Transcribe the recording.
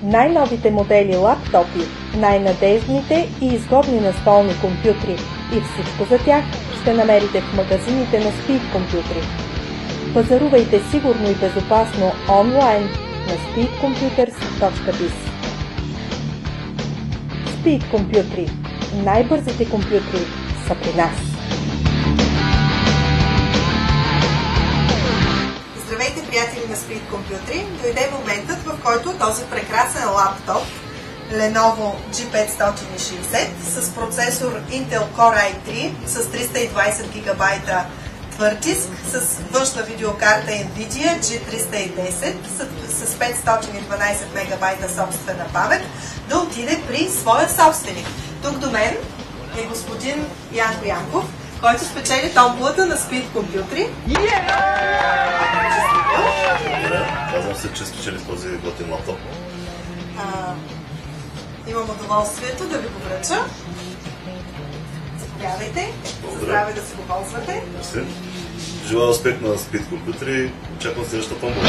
Най-новите модели лаптопи, най-надеждните и изгодни настолни компютри и всичко за тях ще намерите в магазините на Speed Computри. Пазарувайте сигурно и безопасно онлайн на speedcomputers.biz. Speed Computri. Най-бързите компютри са при нас. Здравейте, приятели на Speed Computri! Дойде моментът, в който този прекрасен лаптоп Lenovo G560 с процесор Intel Core i3 с 320 ГБ твърд диск, с външна видеокарта Nvidia G310 с 512 МБ собствена памет да отиде при своя собственик. Тук до мен е господин Янко Янков, който спечели томболата на Speed Computri. Казвам се, че спечели този готин лаптоп. Имам удоволствието да ви го връча. Заповядайте. Здраве да се го ползвате. Мерси. Желая успех на Speed Computri. Очаквам следващата томбола.